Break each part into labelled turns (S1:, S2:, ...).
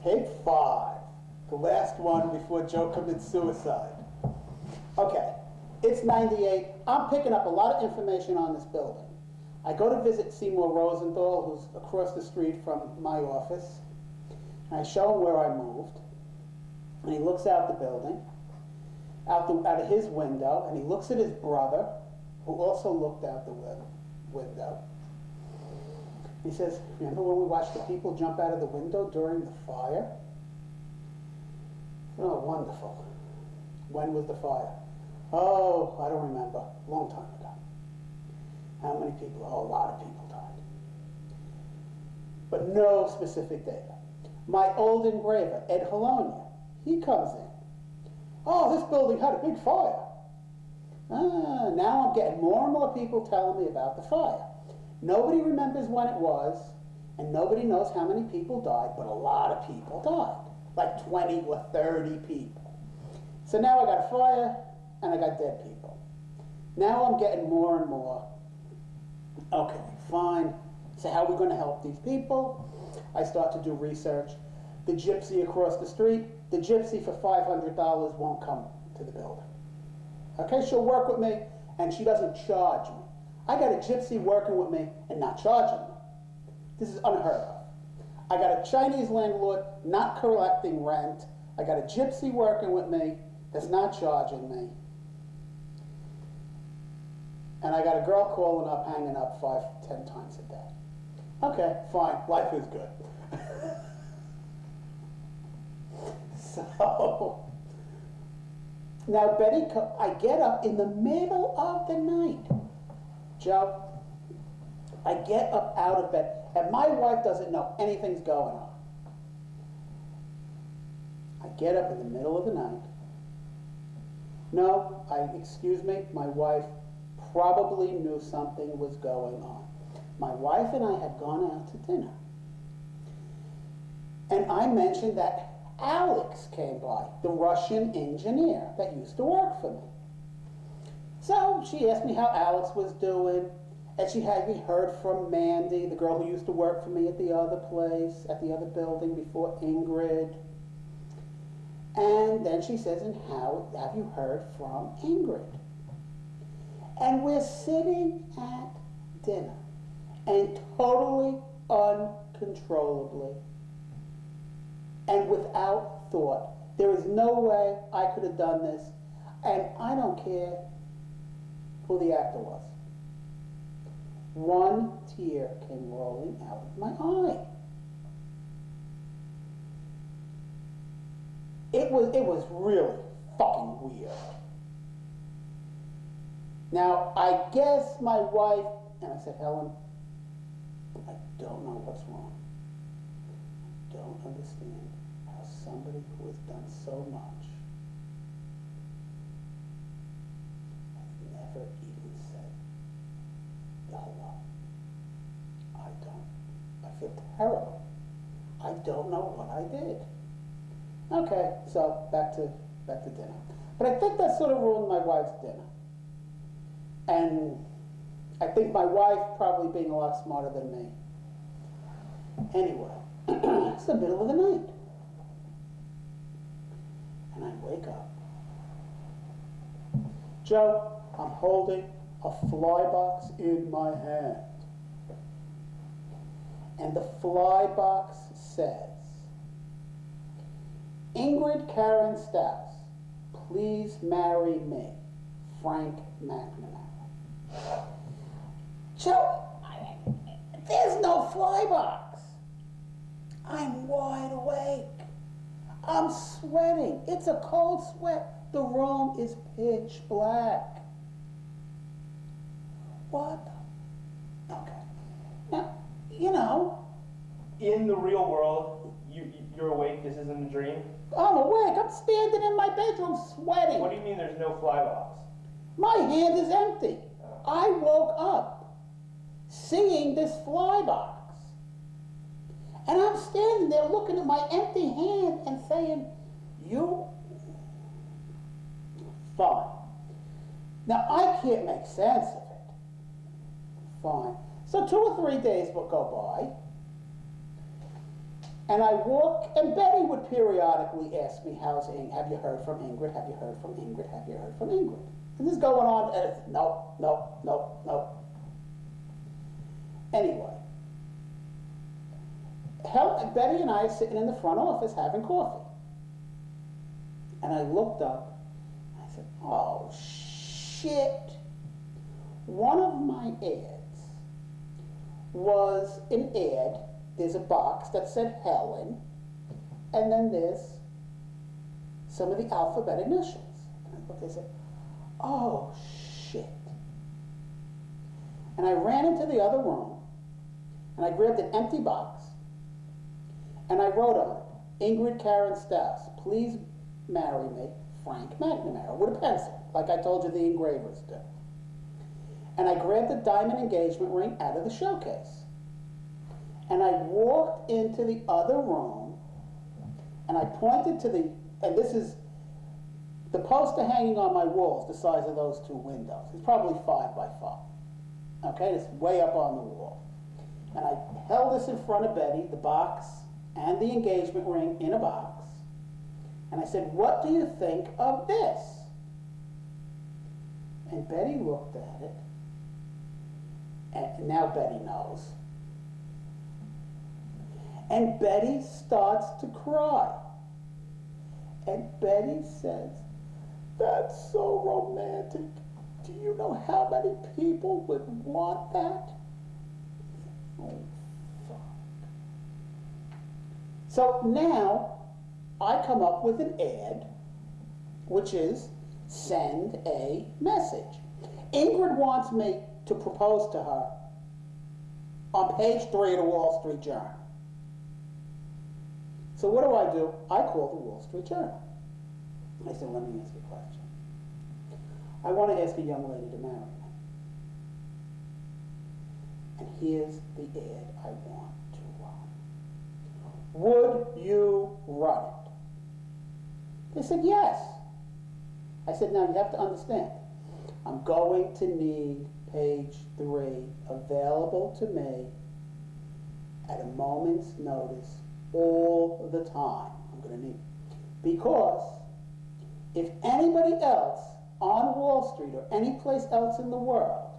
S1: Tape 5, the last one before Joe commits suicide. Okay, it's 98. I'm picking up a lot of information on this building. I go to visit Seymour Rosenthal, who's across the street from my office. And I show him where I moved. And he looks out the building, out of his window, and he looks at his brother, who also looked out the window. He says, remember when we watched the people jump out of the window during the fire? Oh, wonderful. When was the fire? Oh, I don't remember. A long time ago. How many people? Oh, a lot of people died. But no specific data. My old engraver, Ed Halonia, he comes in. Oh, this building had a big fire. Now I'm getting more and more people telling me about the fire. Nobody remembers when it was, and nobody knows how many people died, but a lot of people died. Like 20 or 30 people. So now I got a fire, and I got dead people. Now I'm getting more and more. Okay, fine. So how are we going to help these people? I start to do research. The gypsy across the street, the gypsy for $500 won't come to the building. Okay, she'll work with me, and she doesn't charge me. I got a gypsy working with me and not charging me. This is unheard of. I got a Chinese landlord not collecting rent. I got a gypsy working with me that's not charging me. And I got a girl calling up, hanging up 5-10 times a day. Okay, fine, life is good. So, now Betty, I get up in the middle of the night. Joe, I get up out of bed, and my wife doesn't know anything's going on. I get up in the middle of the night. No, excuse me, my wife probably knew something was going on. My wife and I had gone out to dinner. And I mentioned that Alex came by, the Russian engineer that used to work for me. So she asked me how Alex was doing, and she had me heard from Mandy, the girl who used to work for me at the other place, at the other building before Ingrid. And then she says, and how have you heard from Ingrid? And we're sitting at dinner, and totally uncontrollably and without thought, there is no way I could have done this, and I don't care who the actor was. One tear came rolling out of my eye. It was really fucking weird. Now, I guess my wife, and I said, Helen, I don't know what's wrong. I don't understand how somebody who has done so much has never even said hello. I feel terrible. I don't know what I did. Okay, so back to dinner. But I think that sort of ruined my wife's dinner. And I think my wife probably being a lot smarter than me. Anyway, it's the middle of the night. And I wake up. Joe, I'm holding a fly box in my hand. And the fly box says, Ingrid Karen Staus, please marry me, Frank McNamara. Joe, there's no fly box. I'm wide awake. I'm sweating. It's a cold sweat. The room is pitch black. What? Okay. Now, you know.
S2: In the real world, you're awake, this isn't a dream?
S1: I'm awake. I'm standing in my bedroom sweating.
S2: What do you mean there's no fly box?
S1: My hand is empty. I woke up seeing this fly box. And I'm standing there looking at my empty hand and saying, you? Fine. Now, I can't make sense of it. Fine. So 2 or 3 days will go by. And I walk, and Betty would periodically ask me, how's Ingrid? Have you heard from Ingrid? Have you heard from Ingrid? Have you heard from Ingrid? And this is going on, and it's no, no, no, no. Anyway, Betty and I are sitting in the front office having coffee. And I looked up, and I said, oh, shit. One of my ads was an ad. There's a box that said Helen, and then there's some of the alphabet initials. And I looked, I said, oh, shit. And I ran into the other room, and I grabbed an empty box, and I wrote on it, Ingrid Karen Staus, please marry me, Frank McNamara, with a pencil, like I told you the engravers do. And I grabbed the diamond engagement ring out of the showcase. And I walked into the other room, and I pointed to and this is the poster hanging on my walls, the size of those two windows. It's probably 5 by 5. Okay, it's way up on the wall. And I held this in front of Betty, the box and the engagement ring in a box. And I said, what do you think of this? And Betty looked at it, and now Betty knows. And Betty starts to cry. And Betty says, that's so romantic. Do you know how many people would want that? Oh, fuck. So now I come up with an ad, which is send a message. Ingrid wants me to propose to her on page 3 of the Wall Street Journal. So what do? I call the Wall Street Journal. I said, let me ask you a question. I want to ask a young lady to marry me. And here's the ad I want to run. Would you run it? They said, yes. I said, now you have to understand. I'm going to need page 3 available to me at a moment's notice all the time. I'm going to need it. Because if anybody else on Wall Street or any place else in the world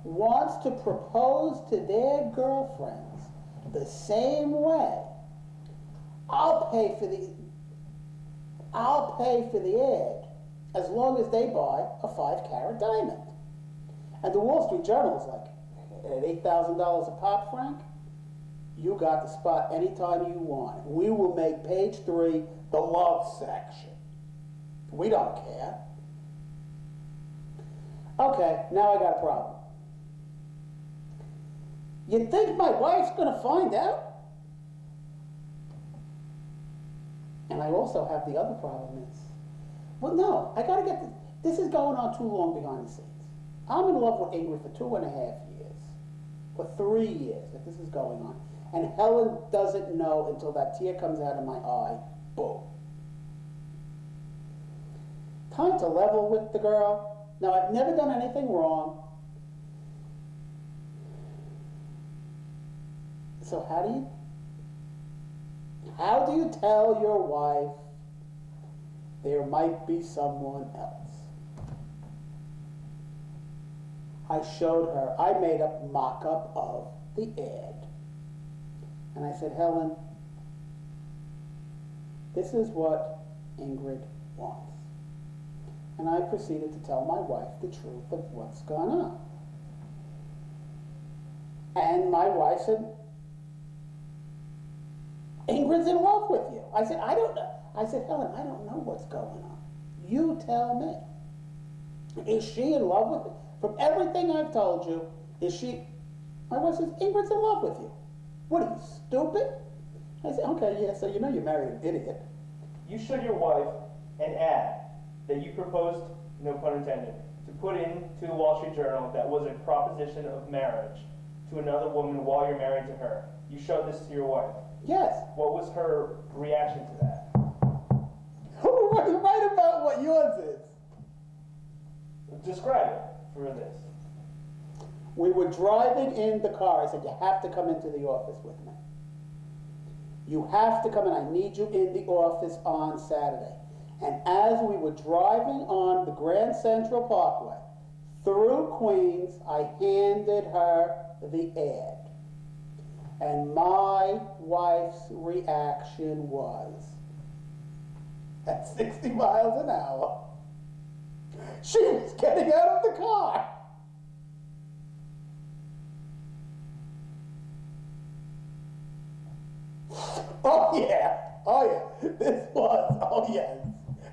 S1: wants to propose to their girlfriends the same way, I'll pay for the ad as long as they buy a 5-carat diamond. And the Wall Street Journal is like, at $8,000 a pop, Frank, you got the spot anytime you want. We will make page 3 the love section. We don't care. Okay, now I got a problem. You think my wife's going to find out? And I also have the other problem is, well, no, I got to get this is going on too long behind the scenes. I'm in love with Ingrid for 2.5 years, for 3 years that this is going on. And Helen doesn't know until that tear comes out of my eye. Boom. Time to level with the girl. Now, I've never done anything wrong. So how do you tell your wife there might be someone else? I showed her, I made a mock-up of the ad. And I said, Helen, this is what Ingrid wants. And I proceeded to tell my wife the truth of what's gone on. And my wife said, Ingrid's in love with you. I said, I don't know. I said, Helen, I don't know what's going on. You tell me. Is she in love with you? From everything I've told you, is she? My wife says, Ingrid's in love with you. What are you, stupid? I said, okay, yeah, so you know you married an idiot.
S2: You showed your wife an ad that you proposed, no pun intended, to put into the Wall Street Journal that was a proposition of marriage to another woman while you're married to her. You showed this to your wife.
S1: Yes.
S2: What was her reaction to that?
S1: Write about what yours is.
S2: Describe it for this.
S1: We were driving in the car. I said, you have to come into the office with me. You have to come in. I need you in the office on Saturday. And as we were driving on the Grand Central Parkway through Queens, I handed her the ad. And my wife's reaction was, at 60 miles an hour, she was getting out of the car. Oh yeah, this was, oh yes.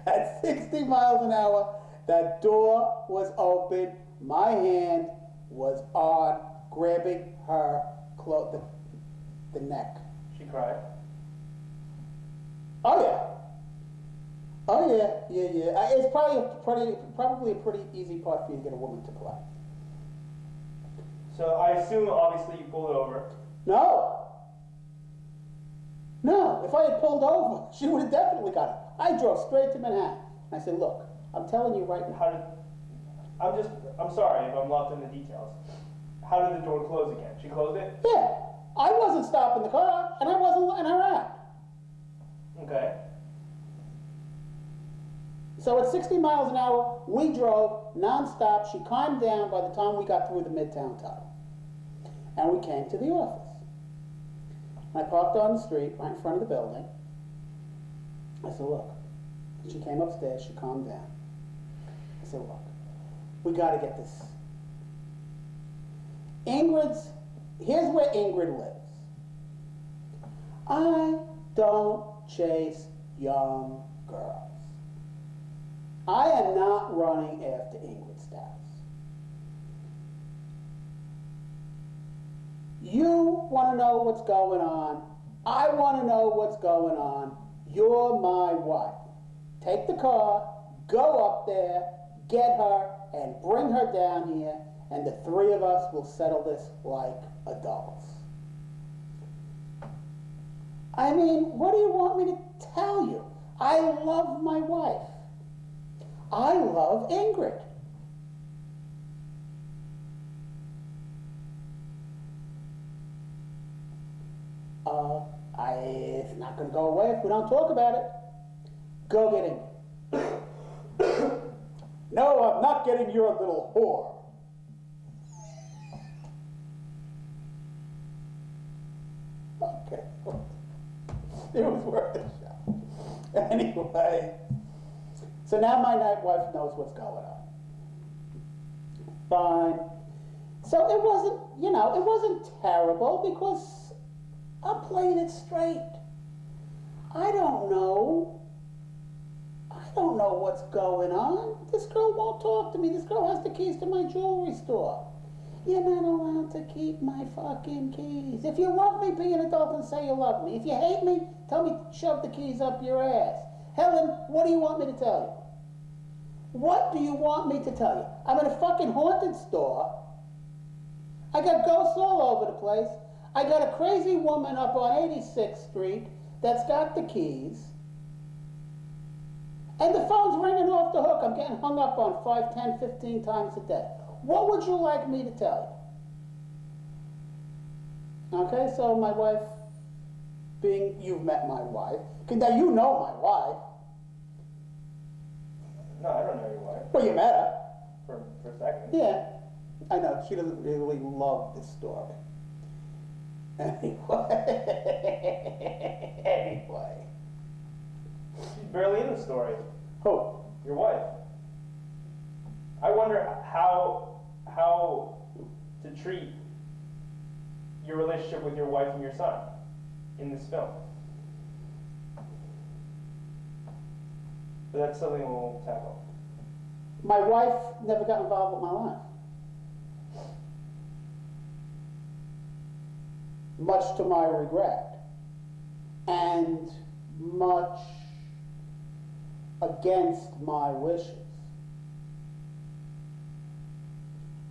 S1: At 60 miles an hour, that door was open, my hand was on grabbing her the neck.
S2: She cried.
S1: Oh yeah. Oh yeah. It's probably a pretty easy part for you to get a woman to play.
S2: So I assume, obviously, you pulled over.
S1: No, if I had pulled over, she would have definitely got it. I drove straight to Manhattan. I said, look, I'm telling you right now.
S2: I'm sorry if I'm lost in the details. How did the door close again? She closed it?
S1: Yeah, I wasn't stopping the car, and I wasn't letting her out.
S2: Okay.
S1: So at 60 miles an hour, we drove nonstop. She calmed down by the time we got through the Midtown Tunnel. And we came to the office. I parked on the street right in front of the building. I said, look. And she came upstairs, she calmed down. I said, look, we got to get this. Here's where Ingrid lives. I don't chase young girls. I am not running after Ingrid Stiles. You want to know what's going on. I want to know what's going on. You're my wife. Take the car, go up there, get her, and bring her down here, and the three of us will settle this like adults. I mean, what do you want me to tell you? I love my wife. I love Ingrid. It's not going to go away if we don't talk about it. Go get Ingrid. No, I'm not getting your little whore. Okay. It was worth a shot. Anyway, so now my night wife knows what's going on. Fine. So it wasn't terrible because I'm playing it straight. I don't know what's going on. This girl won't talk to me. This girl has the keys to my jewelry store. You're not allowed to keep my fucking keys. If you love me, be an adult and say you love me. If you hate me, tell me to shove the keys up your ass. Helen, what do you want me to tell you? What do you want me to tell you? I'm in a fucking haunted store. I got ghosts all over the place. I got a crazy woman up on 86th Street that's got the keys. And the phone's ringing off the hook. I'm getting hung up on 5, 10, 15 times a day. What would you like me to tell you? Okay, so my wife, you've met my wife. Now you know my wife.
S2: No, I don't know your wife.
S1: Well, you met her.
S2: For a second.
S1: Yeah, I know. She doesn't really love this story. Anyway.
S2: She's barely in the story.
S1: Who?
S2: Your wife. I wonder how to treat your relationship with your wife and your son in this film. But that's something we'll tackle.
S1: My wife never got involved with my life. Much to my regret. And much against my wishes.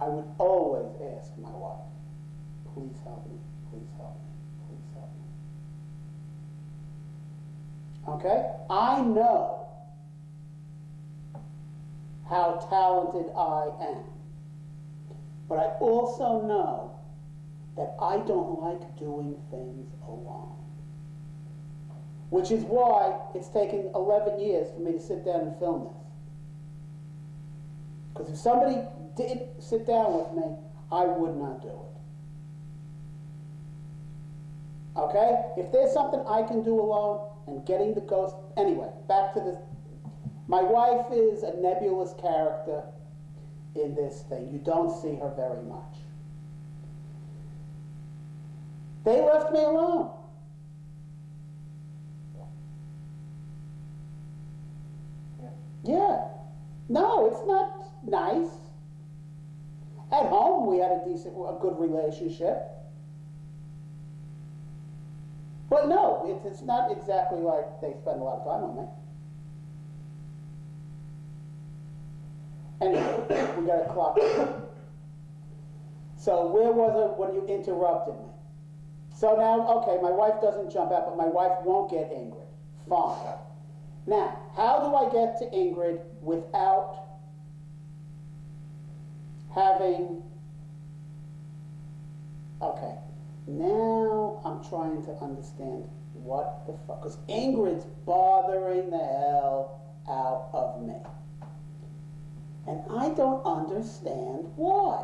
S1: I would always ask my wife, please help me, please help me, please help me. Okay? I know how talented I am. But I also know that I don't like doing things alone. Which is why it's taken 11 years for me to sit down and film this. Because if somebody did sit down with me, I would not do it. Okay? If there's something I can do alone and getting the ghost... Anyway, back to this. My wife is a nebulous character in this thing. You don't see her very much. They left me alone. Yeah. No, it's not nice. At home, we had a good relationship. But no, it's not exactly like they spend a lot of time with me. Anyway, we got a clock. So where was it when you interrupted me? So now, okay, my wife doesn't jump out, but my wife won't get Ingrid. Fine. Now, how do I get to Ingrid without having... Okay, now I'm trying to understand what the fuck, because Ingrid's bothering the hell out of me. And I don't understand why.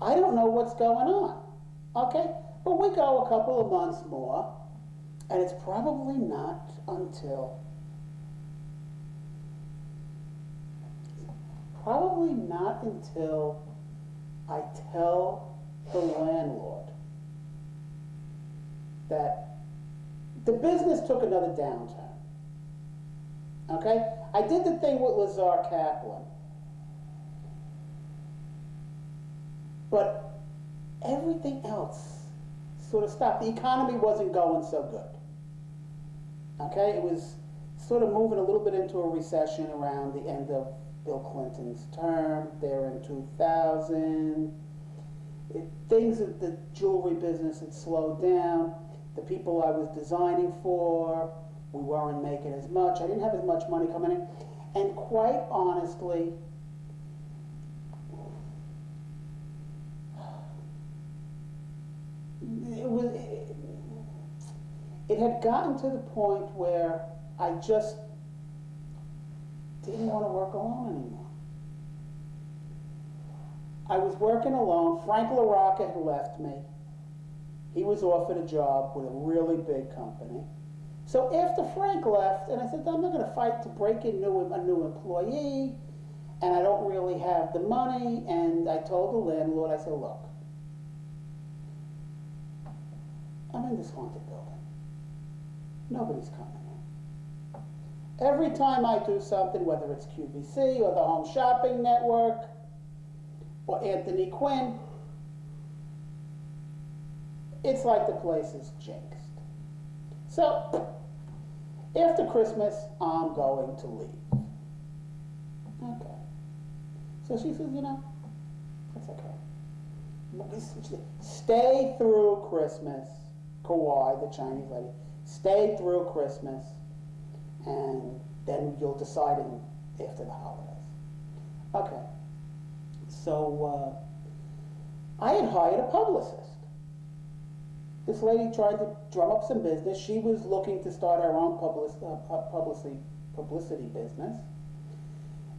S1: I don't know what's going on. Okay? But we go a couple of months more, and it's probably not until I tell the landlord that the business took another downturn. Okay? I did the thing with Lazar Kaplan. But everything else sort of stopped. The economy wasn't going so good. Okay? It was sort of moving a little bit into a recession around the end of Bill Clinton's term there in 2000. Things at the jewelry business had slowed down. The people I was designing for, we weren't making as much. I didn't have as much money coming in. And quite honestly, it had gotten to the point where I just didn't want to work alone anymore. I was working alone. Frank LaRocca had left me. He was offered a job with a really big company. So after Frank left, and I said, I'm not going to fight to break in a new employee, and I don't really have the money, and I told the landlord, I said, look, I'm in this haunted building. Nobody's coming in. Every time I do something, whether it's QVC or the Home Shopping Network or Anthony Quinn, it's like the place is jinxed. So, after Christmas, I'm going to leave. Okay. So she says, you know, that's okay. Stay through Christmas. Kauai, the Chinese lady, stay through Christmas, and then you'll decide after the holidays. Okay. So I had hired a publicist. This lady tried to drum up some business. She was looking to start her own publicity business,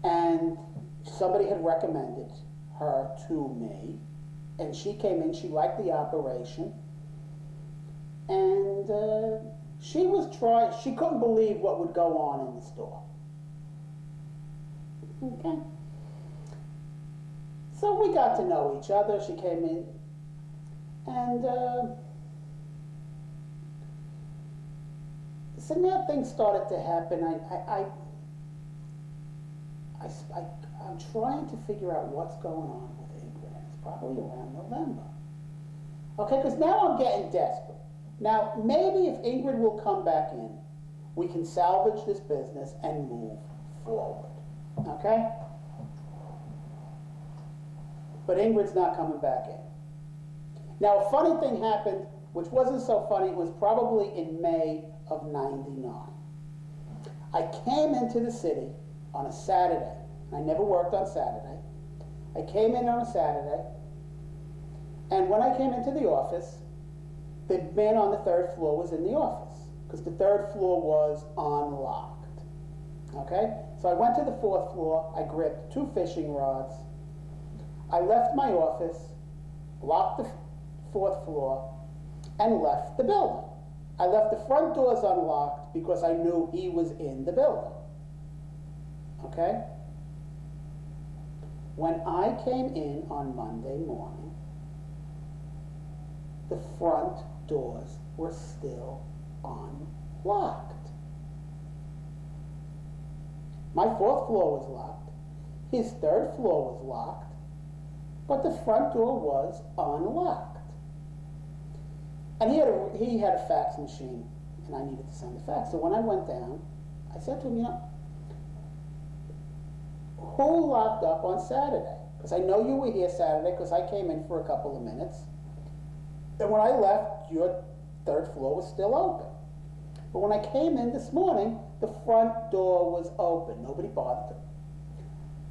S1: and somebody had recommended her to me, and she came in. She liked the operation. And she couldn't believe what would go on in the store. Okay. So we got to know each other. She came in, and so now things started to happen. I'm trying to figure out what's going on with Ingrid. It's probably around November. Okay, because now I'm getting desperate. Now, maybe if Ingrid will come back in, we can salvage this business and move forward, okay? But Ingrid's not coming back in. Now, a funny thing happened, which wasn't so funny. It was probably in May of '99. I came into the city on a Saturday. I never worked on Saturday. I came in on a Saturday, and when I came into the office, the man on the third floor was in the office. because the third floor was unlocked. Okay? So I went to the fourth floor, I gripped 2 fishing rods, I left my office, locked the fourth floor, and left the building. I left the front doors unlocked because I knew he was in the building. Okay? When I came in on Monday morning, the front doors were still unlocked. My fourth floor was locked. His third floor was locked, but the front door was unlocked. And he had a fax machine, and I needed to send a fax. So when I went down, I said to him, you know, who locked up on Saturday? Because I know you were here Saturday because I came in for a couple of minutes. And when I left, your third floor was still open. But when I came in this morning, the front door was open. Nobody bothered him.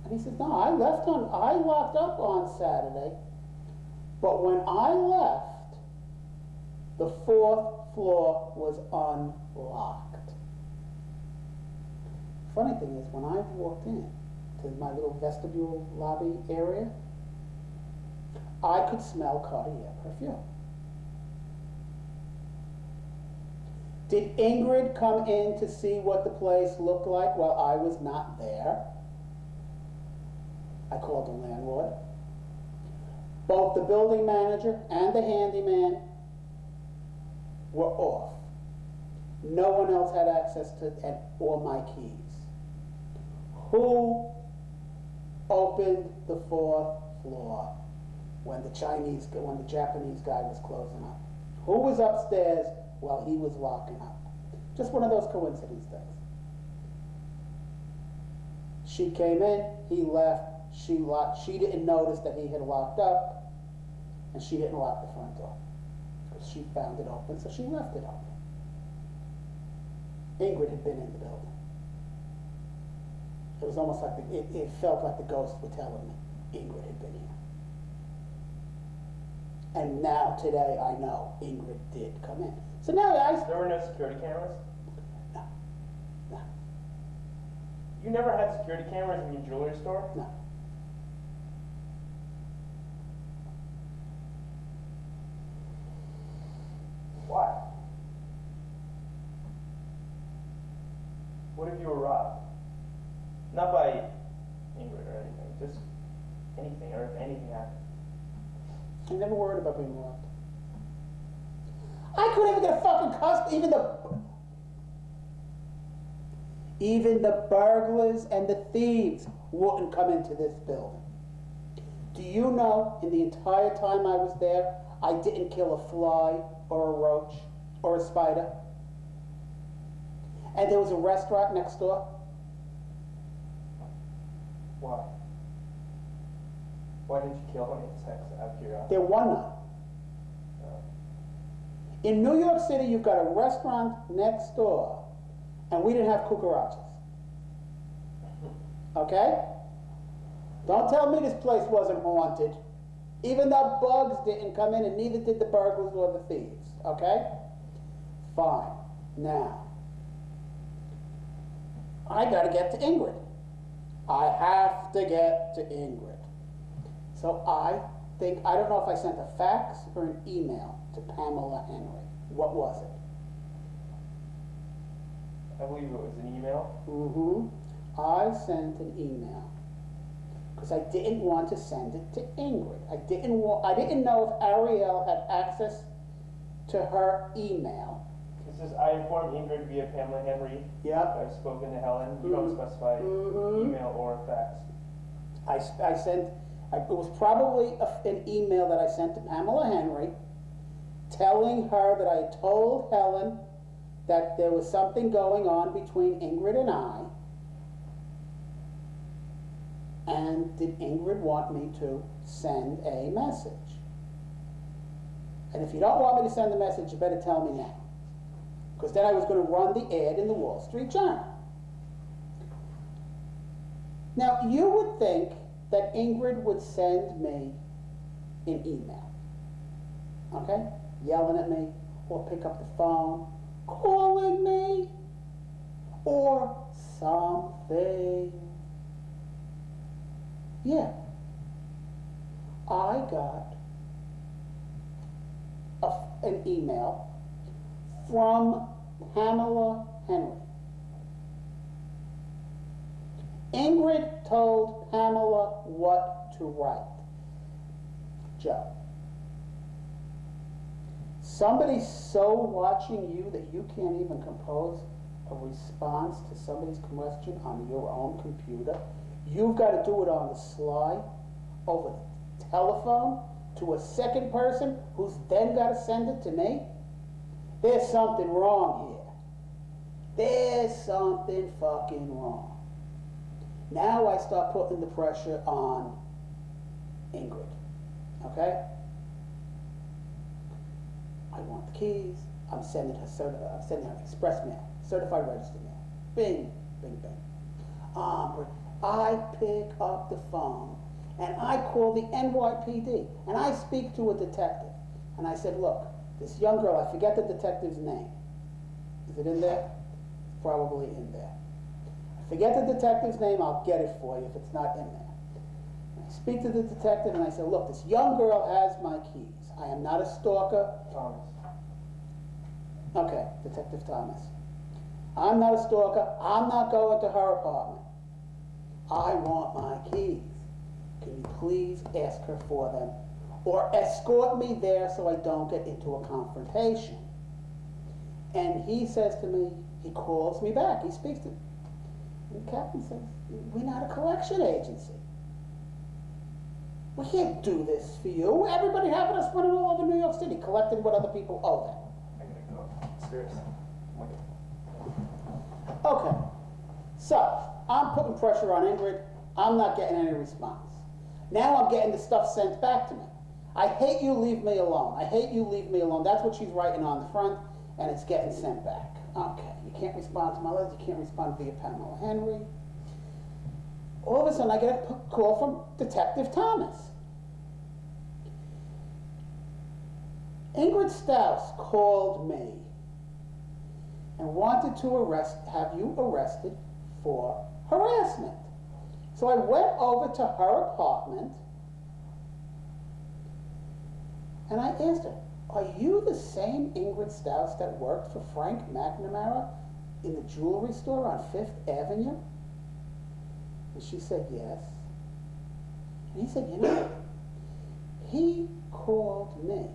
S1: And he says, no, I locked up on Saturday, but when I left, the fourth floor was unlocked. Funny thing is, when I walked in to my little vestibule lobby area, I could smell Cartier perfume. Did Ingrid come in to see what the place looked like while I was not there? I called the landlord. Both the building manager and the handyman were off. No one else had access to all my keys. Who opened the fourth floor when the Japanese guy was closing up? Who was upstairs while he was locking up? Just one of those coincidence things. She came in, he left, she didn't notice that he had locked up, and she didn't lock the front door. Because she found it open, so she left it open. Ingrid had been in the building. It was almost like, it felt like the ghosts were telling me Ingrid had been here. And now, today, I know Ingrid did come in. So now
S2: There were no security cameras?
S1: No. No.
S2: You never had security cameras in your jewelry store?
S1: No.
S2: Why? What if you were robbed? Not by Ingrid or anything, just anything, or if anything happened.
S1: I never worried about being robbed. I couldn't even get a fucking even the burglars and the thieves wouldn't come into this building. Do you know, in the entire time I was there, I didn't kill a fly or a roach or a spider? And there was a restaurant next door.
S2: Why? Why didn't you kill any insects out of curiosity?
S1: There were none. In New York City, you've got a restaurant next door, and we didn't have cucarachas. Okay? Don't tell me this place wasn't haunted. Even the bugs didn't come in, and neither did the burglars or the thieves. Okay? Fine. Now, I gotta get to Ingrid. I have to get to Ingrid. So I don't know if I sent a fax or an email to Pamela Henry. What was it?
S2: I believe it was an email.
S1: Mm-hmm. I sent an email because I didn't want to send it to Ingrid. I didn't know if Ariel had access to her email.
S2: It says, I informed Ingrid via Pamela Henry.
S1: Yep.
S2: I've spoken to Helen. You don't specify email or fax.
S1: It was probably an email that I sent to Pamela Henry telling her that I had told Helen that there was something going on between Ingrid and I. And did Ingrid want me to send a message? And if you don't want me to send the message, you better tell me now. Because then I was going to run the ad in the Wall Street Journal. Now, you would think that Ingrid would send me an email, okay? Yelling at me, or pick up the phone, calling me or something. Yeah, I got an email from Pamela Henry. Ingrid told Pamela what to write. Joe, somebody's so watching you that you can't even compose a response to somebody's question on your own computer. You've got to do it on the sly, over the telephone, to a second person who's then got to send it to me. There's something wrong here. There's something fucking wrong. Now I start putting the pressure on Ingrid. Okay? I want the keys. I'm sending her express mail, certified registered mail. Bing, bing, bing. I pick up the phone and I call the NYPD and I speak to a detective. And I said, look, this young girl, I forget the detective's name. Is it in there? It's probably in there. I forget the detective's name, I'll get it for you if it's not in there. And I speak to the detective and I say, look, this young girl has my keys. I am not a stalker.
S2: Thomas.
S1: Okay, Detective Thomas. I'm not a stalker. I'm not going to her apartment. I want my keys. Can you please ask her for them? Or escort me there so I don't get into a confrontation. And he says to me, he calls me back. He speaks to me. And the captain says, we're not a collection agency. We can't do this for you. Everybody having us running all over New York City, collecting what other people owe them.
S2: I gotta go. Seriously.
S1: Okay, so I'm putting pressure on Ingrid. I'm not getting any response. Now I'm getting the stuff sent back to me. I hate you, leave me alone. I hate you, leave me alone. That's what she's writing on the front, and it's getting sent back. Okay, you can't respond to my letters. You can't respond via Pamela Henry. All of a sudden, I get a call from Detective Thomas. Ingrid Staus called me and wanted to have you arrested for harassment. So I went over to her apartment and I asked her, are you the same Ingrid Staus that worked for Frank McNamara in the jewelry store on 5th Avenue? And she said, yes. And he said, you know, he called me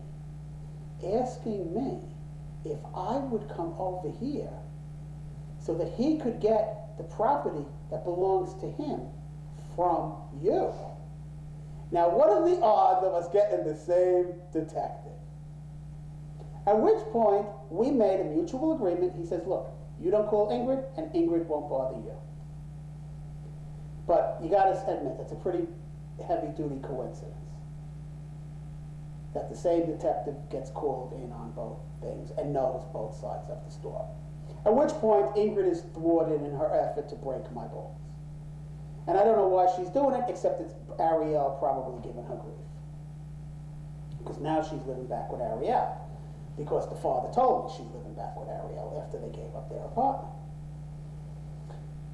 S1: asking me if I would come over here so that he could get the property that belongs to him from you. Now, what are the odds of us getting the same detective? At which point, we made a mutual agreement. He says, look, you don't call Ingrid, and Ingrid won't bother you. But you got to admit, that's a pretty heavy-duty coincidence that the same detective gets called in on both things and knows both sides of the story. At which point, Ingrid is thwarted in her effort to break my balls. And I don't know why she's doing it, except it's Ariel probably giving her grief. Because now she's living back with Ariel. Because the father told me she's living back with Ariel after they gave up their apartment.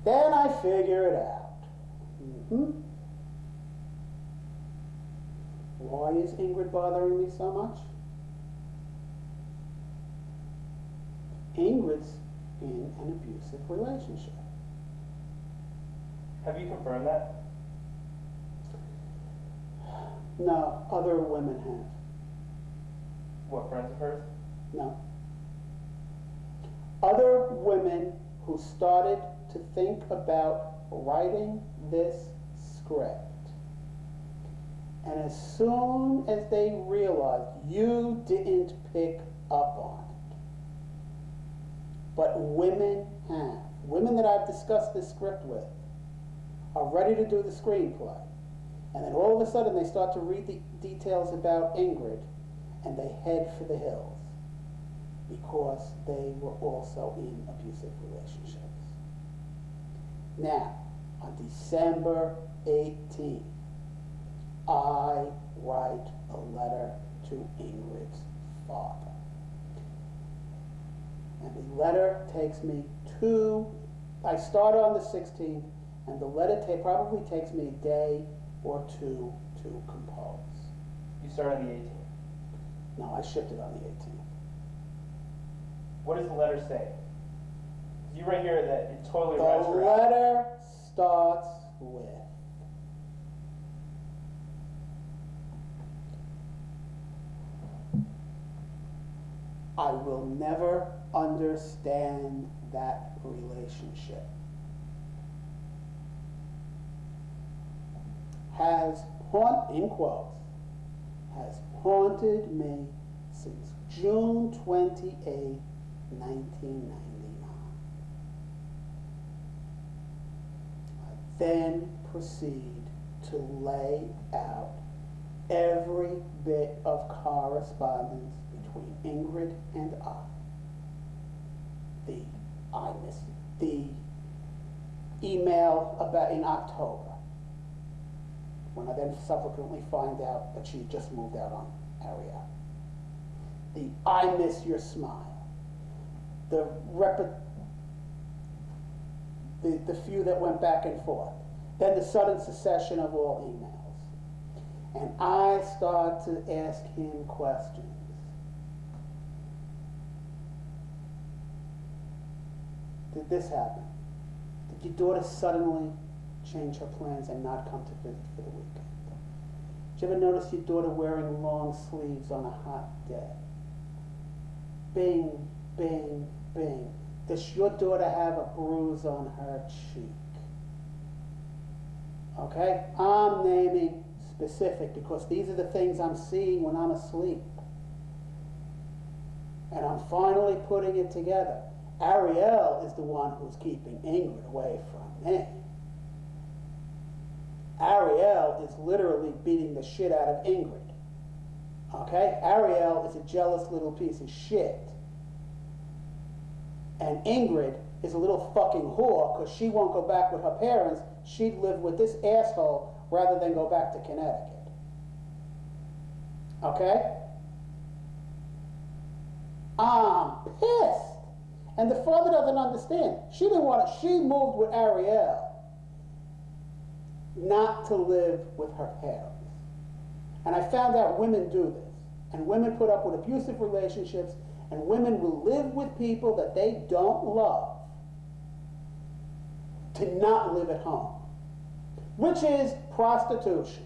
S1: Then I figure it out. Why is Ingrid bothering me so much? Ingrid's in an abusive relationship.
S2: Have you confirmed that?
S1: No, other women have.
S2: What, friends of hers?
S1: No. Other women who started to think about writing this script. And as soon as they realized you didn't pick up on it, but women have, women that I've discussed this script with, are ready to do the screenplay. And then all of a sudden they start to read the details about Ingrid and they head for the hills because they were also in abusive relationships. Now, on December 18th, I write a letter to Ingrid's father. And the letter takes me I start on the 16th, and the letter probably takes me a day or two to compose.
S2: You start on the 18th.
S1: No, I shipped it on the 18th.
S2: What does the letter say? You write here that it totally
S1: The
S2: wraps around.
S1: letter starts with, I will never understand that relationship. In quotes, has haunted me since June 28, 1999. I then proceed to lay out every bit of correspondence between Ingrid and I. The email about in October, when I then subsequently find out that she just moved out on Ariel. The I miss your smile. The few that went back and forth. Then the sudden cessation of all emails. And I start to ask him questions. Did this happen? Did your daughter suddenly change her plans and not come to visit for the weekend? Did you ever notice your daughter wearing long sleeves on a hot day? Bing, bing, bing. Does your daughter have a bruise on her cheek? Okay? I'm naming specific because these are the things I'm seeing when I'm asleep. And I'm finally putting it together. Ariel is the one who's keeping Ingrid away from me. Ariel is literally beating the shit out of Ingrid. Okay? Ariel is a jealous little piece of shit. And Ingrid is a little fucking whore because she won't go back with her parents. She'd live with this asshole rather than go back to Connecticut. Okay? I'm pissed. And the father doesn't understand. She moved with Ariel not to live with her parents. And I found out women do this. And women put up with abusive relationships, and women will live with people that they don't love to not live at home, which is prostitution.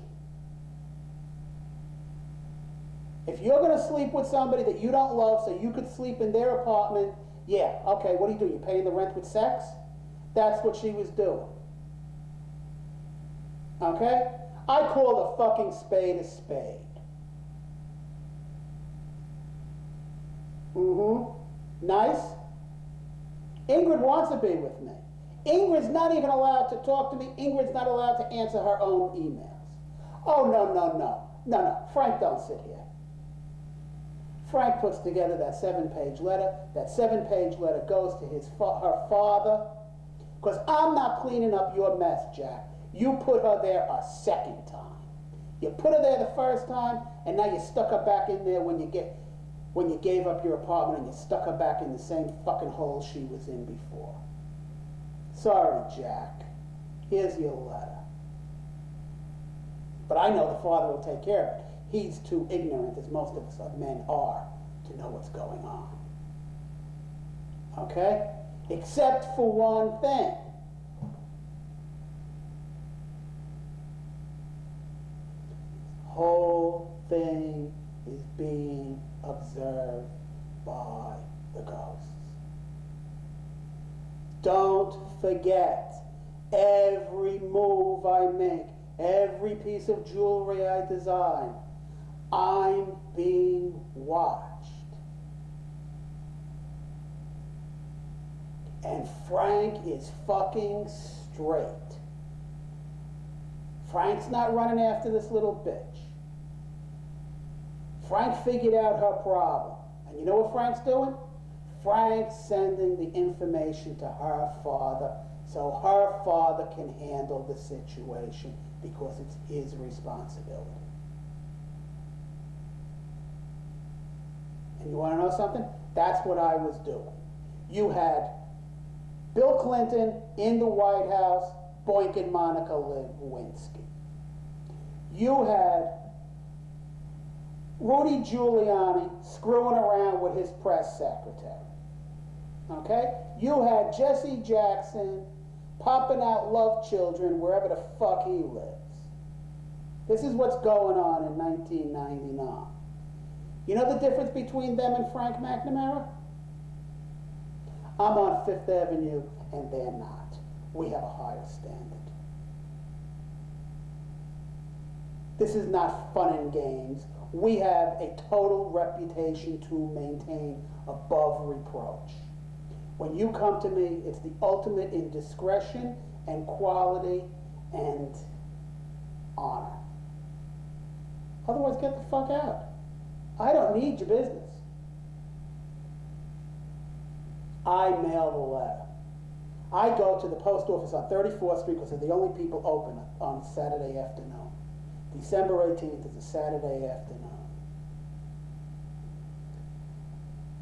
S1: If you're going to sleep with somebody that you don't love so you could sleep in their apartment, yeah, okay, what do? You're paying the rent with sex? That's what she was doing. Okay? I call a fucking spade a spade. Nice? Ingrid wants to be with me. Ingrid's not even allowed to talk to me. Ingrid's not allowed to answer her own emails. Oh, no. Frank, don't sit here. Frank puts together that 7-page letter. That 7-page letter goes to her father. Because I'm not cleaning up your mess, Jack. You put her there a second time. You put her there the first time, and now you stuck her back in there when you gave up your apartment, and you stuck her back in the same fucking hole she was in before. Sorry, Jack. Here's your letter. But I know the father will take care of it. He's too ignorant, as most of us men are, to know what's going on. Okay? Except for one thing. This whole thing is being observed by the ghosts. Don't forget, every move I make, every piece of jewelry I design, I'm being watched. And Frank is fucking straight. Frank's not running after this little bitch. Frank figured out her problem. And you know what Frank's doing? Frank's sending the information to her father so her father can handle the situation because it's his responsibility. And you want to know something? That's what I was doing. You had Bill Clinton in the White House boinking Monica Lewinsky. You had Rudy Giuliani screwing around with his press secretary. Okay? You had Jesse Jackson popping out love children wherever the fuck he lives. This is what's going on in 1999. You know the difference between them and Frank McNamara? I'm on Fifth Avenue and they're not. We have a higher standard. This is not fun and games. We have a total reputation to maintain above reproach. When you come to me, it's the ultimate in discretion and quality and honor. Otherwise, get the fuck out. I don't need your business. I mail the letter. I go to the post office on 34th Street because they're the only people open on Saturday afternoon. December 18th is a Saturday afternoon.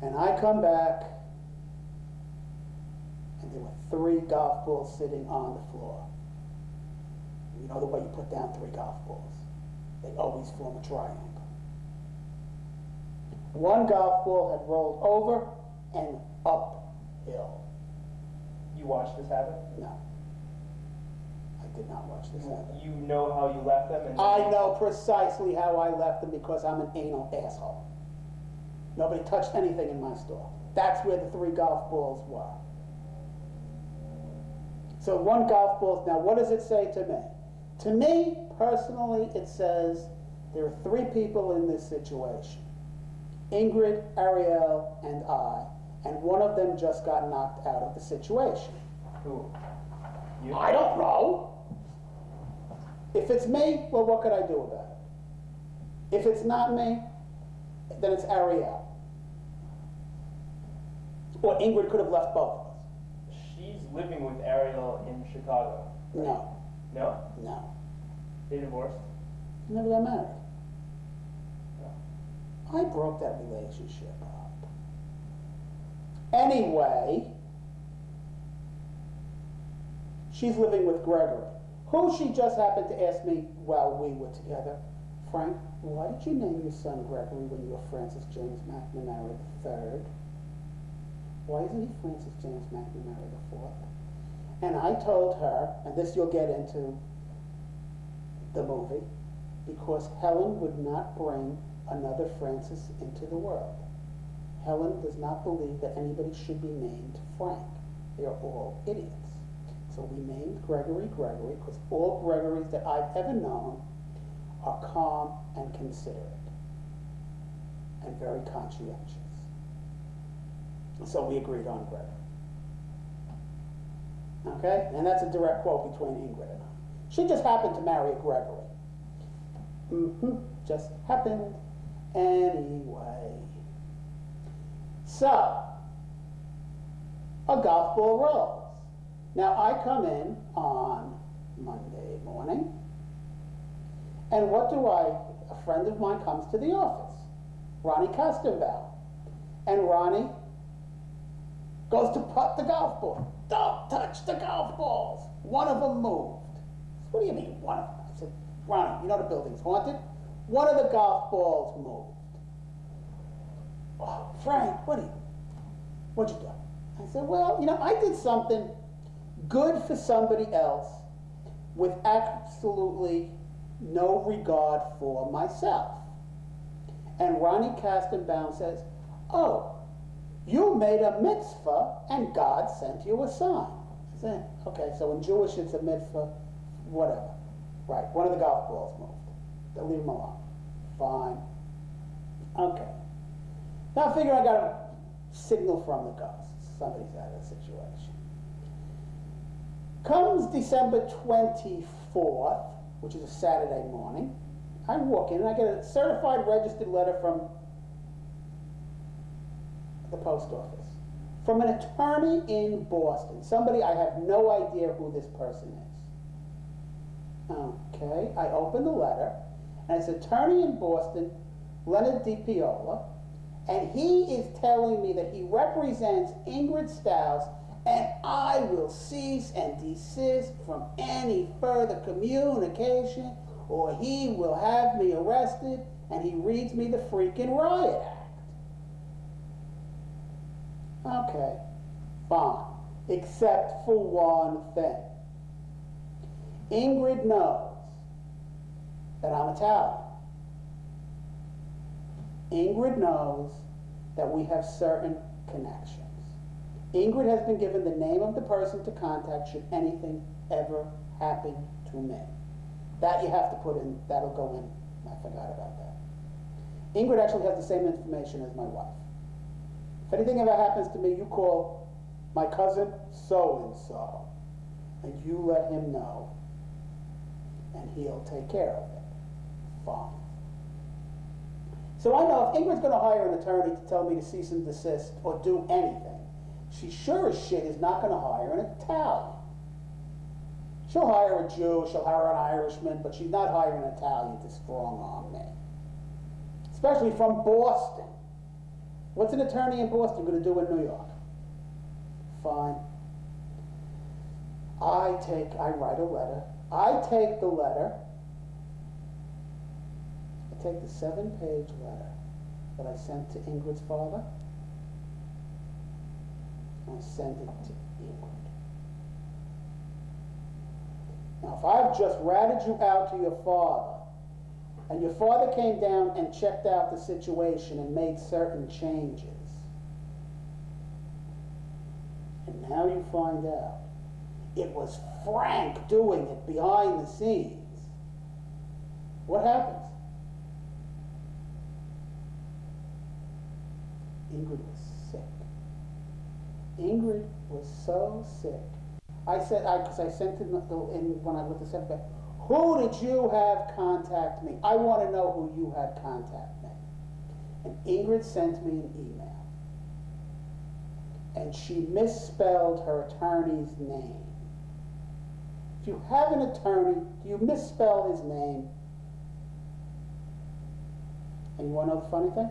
S1: And I come back, and there were 3 golf balls sitting on the floor. You know the way you put down 3 golf balls. They always form a triangle. 1 golf ball had rolled over and uphill.
S2: You watched this happen?
S1: No. I did not watch this happen.
S2: You know how you left them? And
S1: I know precisely how I left them because I'm an anal asshole. Nobody touched anything in my store. That's where the 3 golf balls were. So 1 golf ball, now what does it say to me? To me, personally, it says there are 3 people in this situation. Ingrid, Ariel, and I. And one of them just got knocked out of the situation.
S2: Who? You?
S1: I don't know. If it's me, well, what could I do about it? If it's not me, then it's Ariel. Or Ingrid could have left both of us.
S2: She's living with Ariel in Chicago.
S1: No.
S2: No?
S1: No.
S2: They divorced?
S1: Never got married.
S2: No.
S1: I broke that relationship up. Anyway, she's living with Gregory, who she just happened to ask me while we were together, Frank, why did you name your son Gregory when you were Francis James McNamara III? Why isn't he Francis James McNamara IV? And I told her, and this you'll get into the movie, because Helen would not bring another Francis into the world. Helen does not believe that anybody should be named Frank. They're all idiots. So we named Gregory Gregory because all Gregorys that I've ever known are calm and considerate and very conscientious. So we agreed on Gregory. Okay? And that's a direct quote between Ingrid and I. She just happened to marry a Gregory. Just happened. Anyway. So, a golf ball rolls. Now I come in on Monday morning, and what do a friend of mine comes to the office, Ronnie Costenbell. And Ronnie goes to putt the golf ball. Don't touch the golf balls. One of them moved. What do you mean, one of them? I said, Ronnie, you know the building's haunted? One of the golf balls moved. Oh, Frank, what'd you do? I said, well, I did something good for somebody else with absolutely no regard for myself. And Ronnie Castenbaum says, oh, you made a mitzvah and God sent you a sign. I said, okay, so in Jewish it's a mitzvah, whatever. Right, one of the golf balls moved. They'll leave them alone. Fine. Okay. Now I figure I got a signal from the ghosts. Somebody's out of the situation. Comes December 24th, which is a Saturday morning, I walk in and I get a certified registered letter from the post office. From an attorney in Boston. Somebody, I have no idea who this person is. Okay, I open the letter, and it's attorney in Boston, Leonard DiPiola, And he is telling me that he represents Ingrid Staus, and I will cease and desist from any further communication, or he will have me arrested, and he reads me the freaking Riot Act. Okay, fine, except for one thing. Ingrid knows that I'm Italian. Ingrid knows that we have certain connections. Ingrid has been given the name of the person to contact should anything ever happen to me. That you have to put in, that'll go in. I forgot about that. Ingrid actually has the same information as my wife. If anything ever happens to me, you call my cousin so-and-so, and you let him know, and he'll take care of it. Fine. So I know if Ingrid's going to hire an attorney to tell me to cease and desist or do anything, she sure as shit is not going to hire an Italian. She'll hire a Jew, she'll hire an Irishman, but she's not hiring an Italian to strong-arm me. Especially from Boston. What's an attorney in Boston going to do in New York? Fine. I write a letter. I take the letter. I take the 7-page letter that I sent to Ingrid's father, and I send it to Ingrid. Now, if I've just ratted you out to your father, and your father came down and checked out the situation and made certain changes, and now you find out it was Frank doing it behind the scenes, what happens? Ingrid was sick. Ingrid was so sick. Because I sent in when I looked at the who did you have contact me? I want to know who you had contact me. And Ingrid sent me an email. And she misspelled her attorney's name. If you have an attorney, do you misspell his name? And you want to know the funny thing?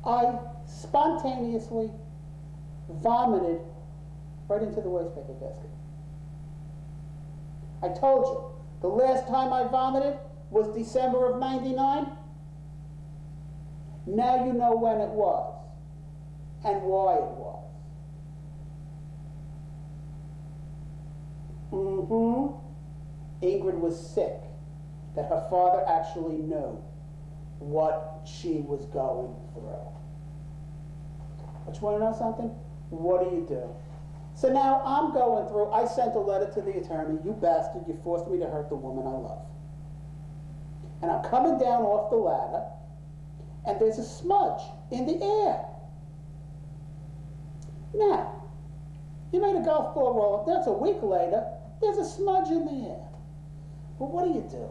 S1: I spontaneously vomited right into the waste paper basket. I told you, the last time I vomited was December of '99. Now you know when it was and why it was. Ingrid was sick, that her father actually knew what she was going through. But you want to know something? What do? So now I'm going through, I sent a letter to the attorney, you bastard, you forced me to hurt the woman I love. And I'm coming down off the ladder, and there's a smudge in the air. Now, you made a golf ball roll up, that's a week later, there's a smudge in the air. But what do?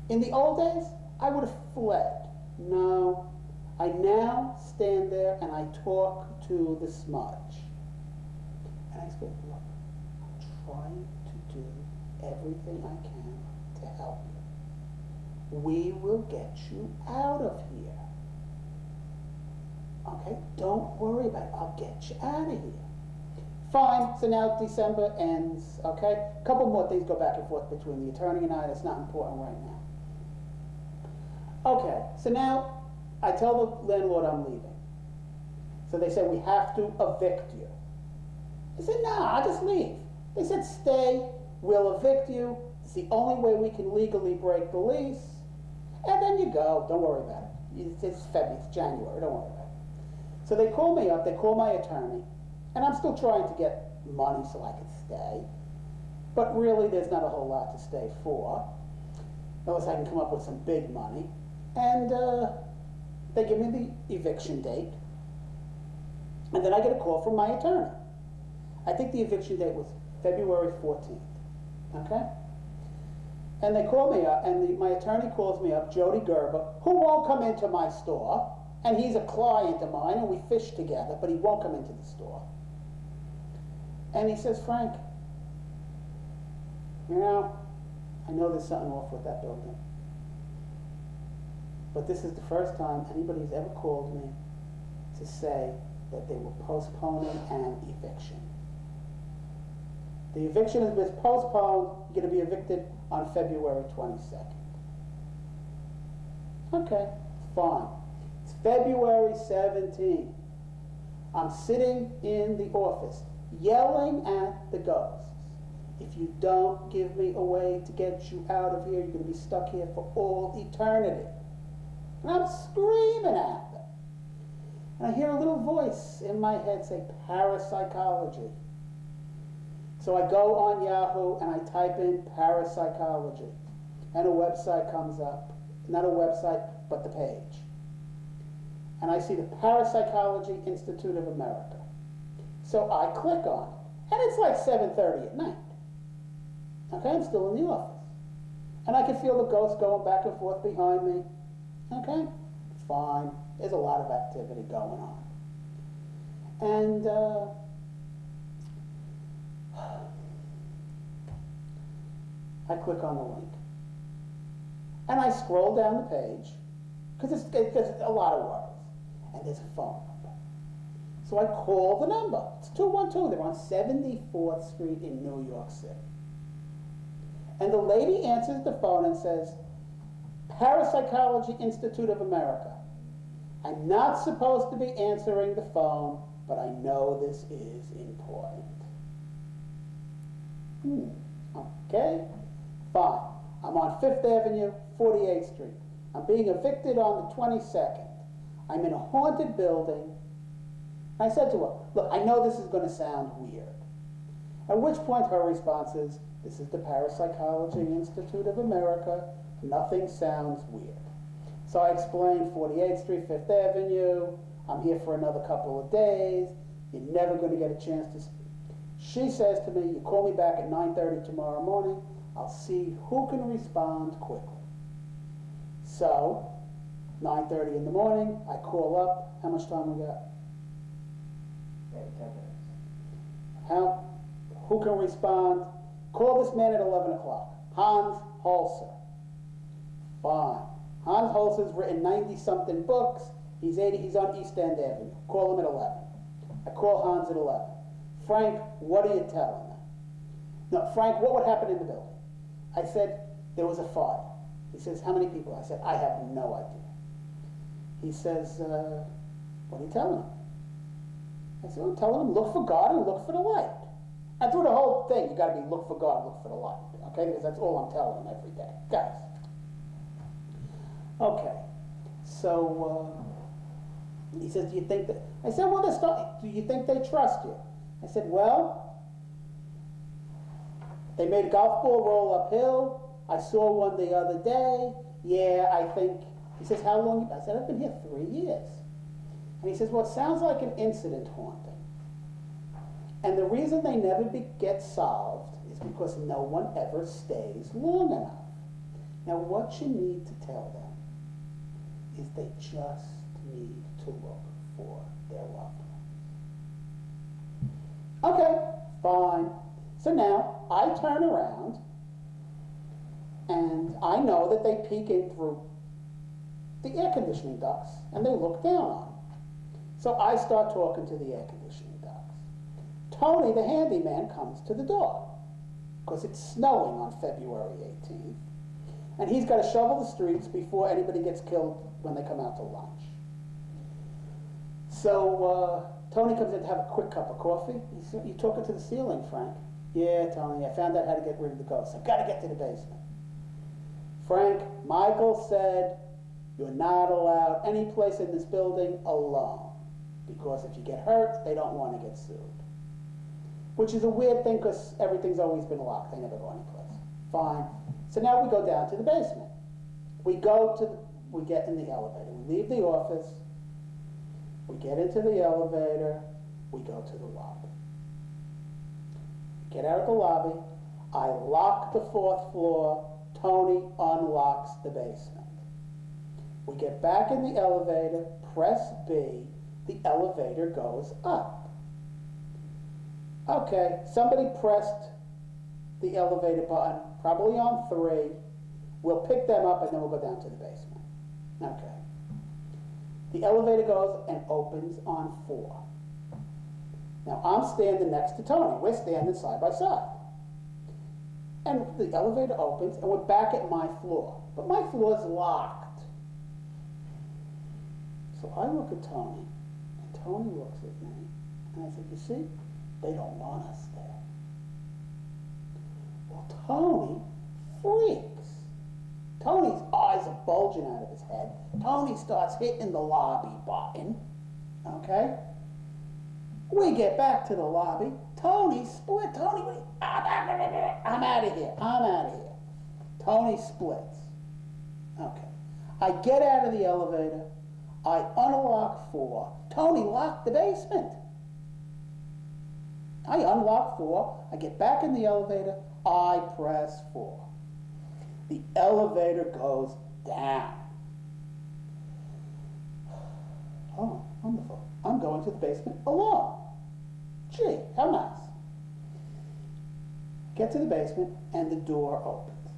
S1: In the old days, I would have fled. No, I now stand there and I talk to the smudge. And I explain, look, I'm trying to do everything I can to help you. We will get you out of here. Okay, don't worry about it. I'll get you out of here. Fine, so now December ends, okay? A couple more things go back and forth between the attorney and I. That's not important right now. Okay, so now I tell the landlord I'm leaving. So they said, we have to evict you. I said, nah, I'll just leave. They said, stay, we'll evict you. It's the only way we can legally break the lease. And then you go, don't worry about it. It's February, it's January, don't worry about it. So they call me up, they call my attorney, and I'm still trying to get money so I can stay. But really, there's not a whole lot to stay for, unless I can come up with some big money. And they give me the eviction date. And then I get a call from my attorney. I think the eviction date was February 14th, okay? And they call me up, and my attorney calls me up, Jody Gerber, who won't come into my store, and he's a client of mine, and we fish together, but he won't come into the store. And he says, Frank, you know, I know there's something off with that building. But this is the first time anybody's ever called me to say that they were postponing an eviction. The eviction has been postponed. You're going to be evicted on February 22nd. Okay, fine. It's February 17th. I'm sitting in the office yelling at the ghosts. If you don't give me a way to get you out of here, you're going to be stuck here for all eternity. And I'm screaming at them. And I hear a little voice in my head say, parapsychology. So I go on Yahoo and I type in parapsychology. And a website comes up. Not a website, but the page. And I see the Parapsychology Institute of America. So I click on it. And it's like 7:30 at night. Okay, I'm still in the office. And I can feel the ghosts going back and forth behind me. Okay, fine. There's a lot of activity going on. And I click on the link. And I scroll down the page, because it's a lot of words. And there's a phone number. So I call the number. It's 212. They're on 74th Street in New York City. And the lady answers the phone and says, Parapsychology Institute of America. I'm not supposed to be answering the phone, but I know this is important. Okay, fine. I'm on 5th Avenue, 48th Street. I'm being evicted on the 22nd. I'm in a haunted building. I said to her, look, I know this is going to sound weird. At which point her response is, this is the Parapsychology Institute of America. Nothing sounds weird. So I explained 48th Street, 5th Avenue. I'm here for another couple of days. You're never going to get a chance to speak. She says to me, you call me back at 9:30 tomorrow morning. I'll see who can respond quickly. So, 9:30 in the morning, I call up. How much time we got?
S2: Maybe 10 minutes.
S1: Who can respond? Call this man at 11 o'clock. Hans Holzer. Fine. Hans Holzer's written 90-something books. He's 80. He's on East End Avenue. Call him at 11. I call Hans at 11. Frank, what are you telling them? No, Frank, what would happen in the building? I said, there was a fire. He says, how many people? I said, I have no idea. He says, what are you telling them? I said, I'm telling them, look for God and look for the light. And through the whole thing, you got to be look for God, look for the light. Okay, because that's all I'm telling them every day. Guys. Okay. So, he says, do you think that... I said, well, do you think they trust you? I said, well, they made a golf ball roll uphill. I saw one the other day. Yeah, I think... He says, how long? I said, I've been here 3 years. And he says, well, it sounds like an incident haunting. And the reason they never get solved is because no one ever stays long enough. Now, what you need to tell them is they just need to look for their loved ones. Okay, fine. So now I turn around and I know that they peek in through the air conditioning ducts and they look down on me. So I start talking to the air conditioning ducts. Tony, the handyman, comes to the door because it's snowing on February 18th. And he's got to shovel the streets before anybody gets killed when they come out to lunch. So Tony comes in to have a quick cup of coffee. He said, you talking to the ceiling, Frank? Yeah, Tony, I found out how to get rid of the ghosts. I've got to get to the basement. Frank, Michael said, you're not allowed any place in this building alone. Because if you get hurt, they don't want to get sued. Which is a weird thing because everything's always been locked. They never go anyplace. Fine. So now we go down to the basement. We get in the elevator. We leave the office. We get into the elevator. We go to the lobby. Get out of the lobby. I lock the 4th floor. Tony unlocks the basement. We get back in the elevator, press B, the elevator goes up. Okay, somebody pressed the elevator button, probably on 3. We'll pick them up and then we'll go down to the basement. Okay. The elevator goes and opens on 4. Now I'm standing next to Tony. We're standing side by side. And the elevator opens and we're back at my floor. But my floor's locked. So I look at Tony, and Tony looks at me, and I said, you see, they don't want us there. Well, Tony freaks. Tony's eyes are bulging out of his head. Tony starts hitting the lobby button, okay? We get back to the lobby. Tony split. Tony, I'm out of here. I'm out of here. Tony splits. Okay. I get out of the elevator. I unlock 4. Tony locked the basement. I unlock 4. I get back in the elevator. I press 4. The elevator goes down. Oh, wonderful. I'm going to the basement alone. Gee, how nice. Get to the basement and the door opens.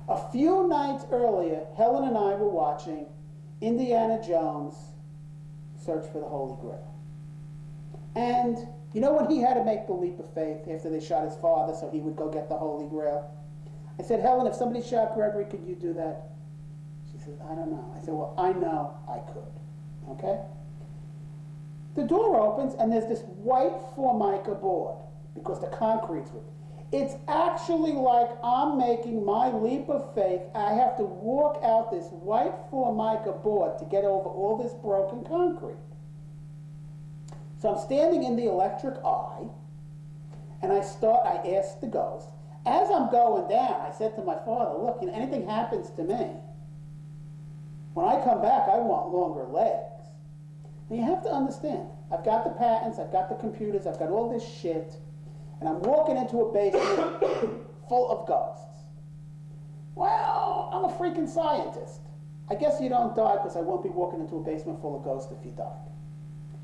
S1: A few nights earlier, Helen and I were watching Indiana Jones Search for the Holy Grail. And you know when he had to make the leap of faith after they shot his father so he would go get the Holy Grail? I said, Helen, if somebody shot Gregory, could you do that? She said, I don't know. I said, well, I know I could. Okay? The door opens and there's this white Formica board because the concrete's with it. It's actually like I'm making my leap of faith. I have to walk out this white Formica board to get over all this broken concrete. So I'm standing in the electric eye, and I ask the ghost. As I'm going down, I said to my father, look, you know, anything happens to me, when I come back, I want longer legs. And you have to understand, I've got the patents, I've got the computers, I've got all this shit, and I'm walking into a basement full of ghosts. Well, I'm a freaking scientist. I guess you don't die because I won't be walking into a basement full of ghosts if you died.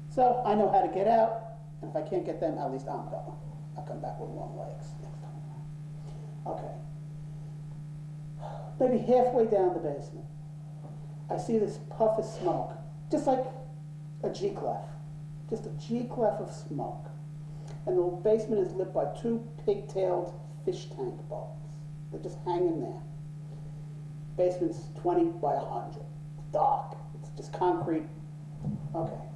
S1: So I know how to get out, and if I can't get them, at least I'm going. I'll come back with long legs next time. Okay. Maybe halfway down the basement, I see this puff of smoke, just like a G-clef, just a G-clef of smoke. And the basement is lit by 2 pigtailed fish tank bulbs. They're just hanging there. Basement's 20 by 100. It's dark. It's just concrete. Okay.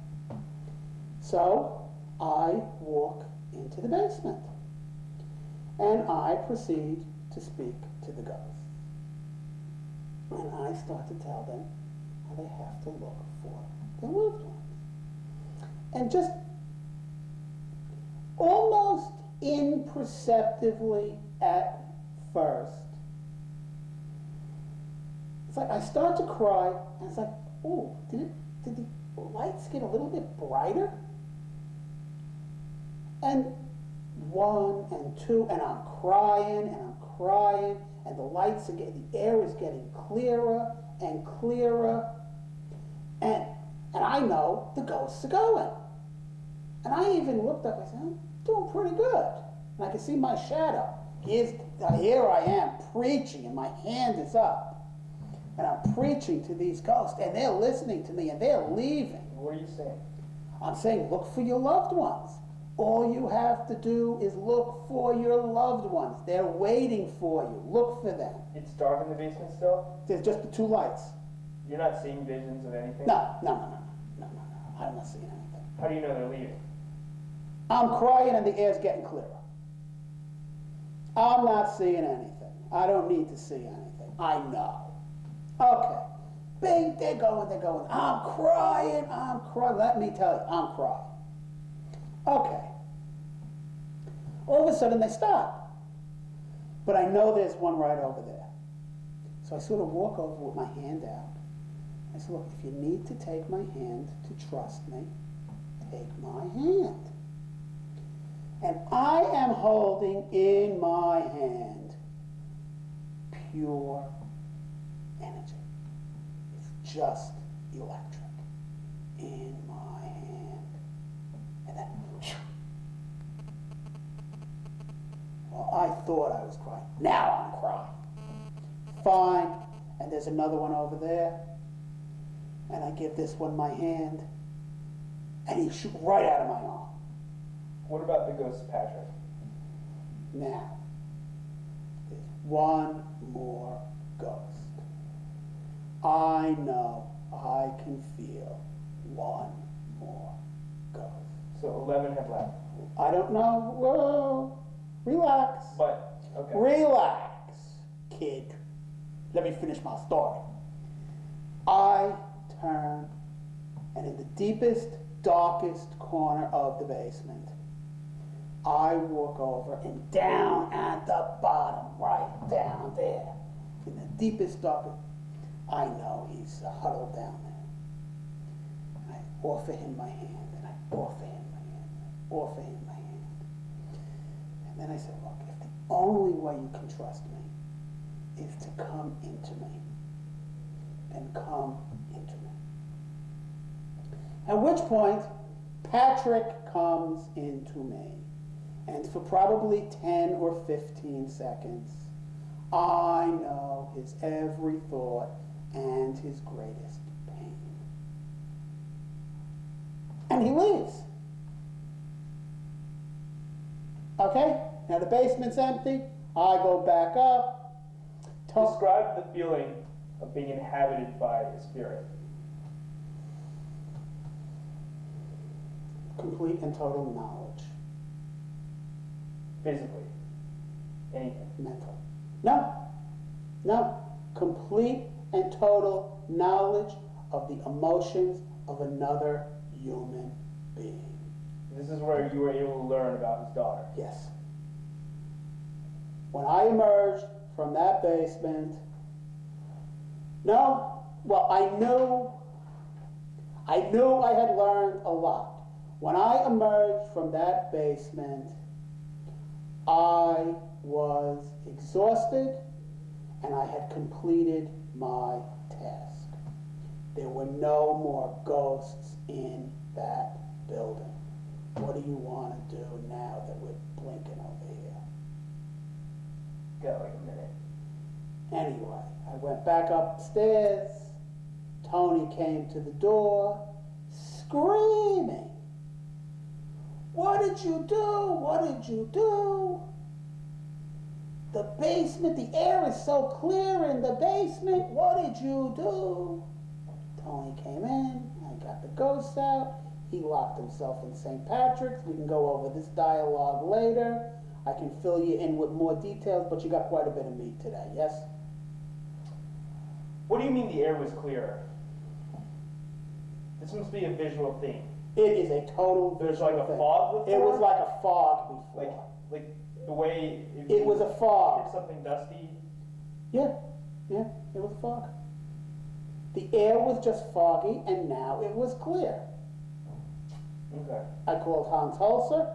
S1: So I walk into the basement. And I proceed to speak to the ghosts. And I start to tell them how they have to look for their loved ones. And just almost imperceptibly at first, it's like I start to cry, and it's like, oh, did the lights get a little bit brighter? And 1 and 2, and I'm crying, and the lights are getting, the air is getting clearer and clearer, and I know the ghosts are going. And I even looked up, I said, I'm doing pretty good. And I could see my shadow. Here I am preaching, and my hand is up. And I'm preaching to these ghosts, and they're listening to me, and they're leaving.
S2: What are you saying?
S1: I'm saying, look for your loved ones. All you have to do is look for your loved ones. They're waiting for you. Look for them.
S2: It's dark in the basement still?
S1: There's just the 2 lights.
S2: You're not seeing visions of anything?
S1: No. I'm not seeing anything.
S2: How do you know they're leaving?
S1: I'm crying and the air's getting clearer. I'm not seeing anything. I don't need to see anything. I know. Okay. Bing, they're going. I'm crying. Let me tell you, I'm crying. Okay. All of a sudden they stop. But I know there's one right over there. So I sort of walk over with my hand out. I said, look, if you need to take my hand to trust me, take my hand. And I am holding in my hand pure energy. It's just electric in my hand. And then, well, I thought I was crying. Now I'm crying. Fine. And there's another one over there. And I give this one my hand, and he shoot right out of my arm.
S2: What about the ghost of Patrick?
S1: Now, there's one more ghost. I know I can feel one more ghost.
S2: So 11 have left.
S1: I don't know. Whoa, relax.
S2: But, okay.
S1: Relax, kid. Let me finish my story. I turn, and in the deepest, darkest corner of the basement, I walk over and down at the bottom, right down there, in the deepest, darkest, I know he's huddled down there. I offer him my hand, and I offer him my hand, and I offer him my hand. And then I said, look, if the only way you can trust me is to come into me, then come into me. At which point, Patrick comes into me. And for probably 10 or 15 seconds, I know his every thought and his greatest pain. And he leaves. Okay? Now the basement's empty. I go back up.
S2: Describe the feeling of being inhabited by a spirit.
S1: Complete and total knowledge.
S2: Physically. Anything.
S1: Mental. No. No. Complete and total knowledge of the emotions of another human being.
S2: This is where you were able to learn about his daughter.
S1: Yes. When I emerged from that basement, I knew I had learned a lot. When I emerged from that basement, I was exhausted and I had completed my task. There were no more ghosts in that building. What do you want to do now that we're blinking over here?
S2: Got like a minute.
S1: Anyway, I went back upstairs. Tony came to the door, screaming. What did you do? What did you do? The basement, the air is so clear in the basement. What did you do? Tony came in. I got the ghosts out. He locked himself in St. Patrick's. We can go over this dialogue later. I can fill you in with more details, but you got quite a bit of meat today, yes?
S2: What do you mean the air was clearer? This must be a visual thing.
S1: It is a total
S2: There's
S1: visual
S2: like a
S1: thing.
S2: fog before?
S1: It was like a fog before.
S2: Like the way... if
S1: It
S2: you
S1: was a fog.
S2: hear something dusty.
S1: Yeah, it was a fog. The air was just foggy, and now it was clear.
S2: Okay.
S1: I called Hans Holzer.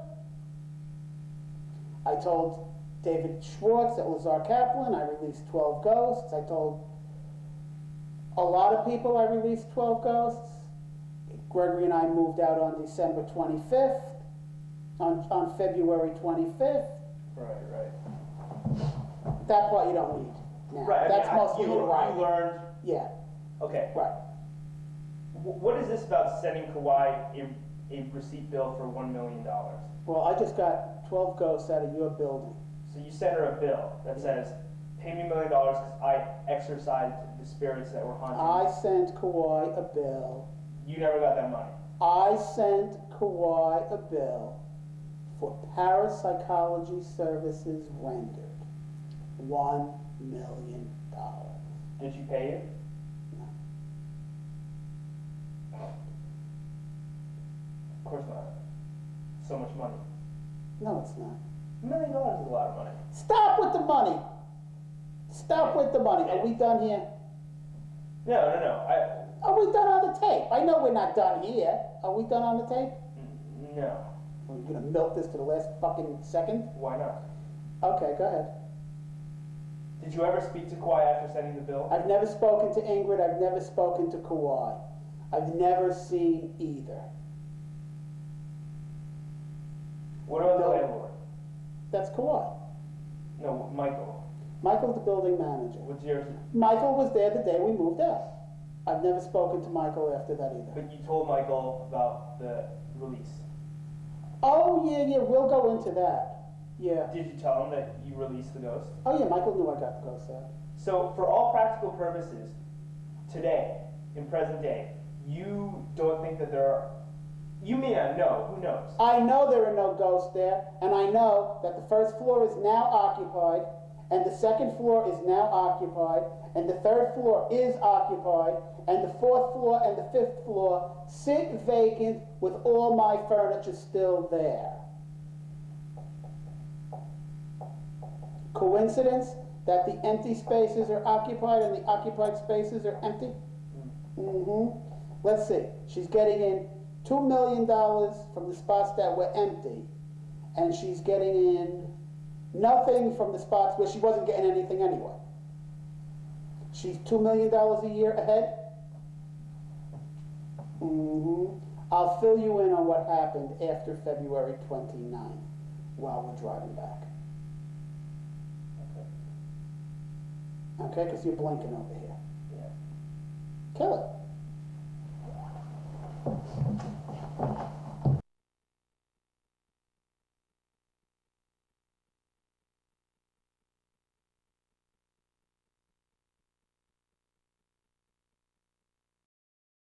S1: I told David Schwartz at Lazar Kaplan I released 12 ghosts. I told a lot of people I released 12 ghosts. Gregory and I moved out on December 25th, on February 25th.
S2: Right.
S1: That part you don't need now.
S2: Right.
S1: That's mostly
S2: you
S1: in writing.
S2: learned.
S1: Yeah,
S2: Okay.
S1: right.
S2: What is this about sending Kawhi a receipt bill for $1 million?
S1: Well, I just got 12 ghosts out of your building.
S2: So you sent her a bill that says, pay me $1 million because I exorcised the spirits that were haunting
S1: I
S2: me.
S1: sent Kawhi a bill.
S2: You never got that money.
S1: I sent Kawhi a bill for parapsychology services rendered. $1 million.
S2: Did you pay it?
S1: No.
S2: Of course not. So much money.
S1: No, it's not.
S2: $1 million is a lot of money.
S1: Stop with the money. Stop with the money. Are we done here?
S2: No.
S1: Are we done on the tape? I know we're not done here. Are we done on the tape?
S2: No.
S1: Are we gonna milk this to the last fucking second?
S2: Why not?
S1: Okay, go ahead.
S2: Did you ever speak to Kawhi after sending the bill?
S1: I've never spoken to Ingrid. I've never spoken to Kawhi. I've never seen either.
S2: What about the
S1: No.
S2: landlord?
S1: That's Kawhi.
S2: No, Michael.
S1: Michael's the building manager.
S2: What's yours?
S1: Michael was there the day we moved out. I've never spoken to Michael after that either.
S2: But you told Michael about the release.
S1: Oh, yeah, we'll go into that. Yeah.
S2: Did you tell him that you released the ghost?
S1: Oh, yeah, Michael knew I got the ghost out.
S2: So, for all practical purposes, today, in present day, you don't think that there are. You may not know. Who knows?
S1: I know there are no ghosts there, and I know that the first floor is now occupied, and the second floor is now occupied, and the third floor is occupied, and the fourth floor and the fifth floor sit vacant with all my furniture still there. Coincidence that the empty spaces are occupied and the occupied spaces are empty? Mm-hmm. Let's see. She's getting in $2 million from the spots that were empty, and she's getting in nothing from the spots where she wasn't getting anything anyway. She's $2 million a year ahead? Mm-hmm. I'll fill you in on what happened after February 29th while we're driving back.
S2: Okay.
S1: Okay, because you're blinking over here.
S2: Yeah.
S1: Kill it.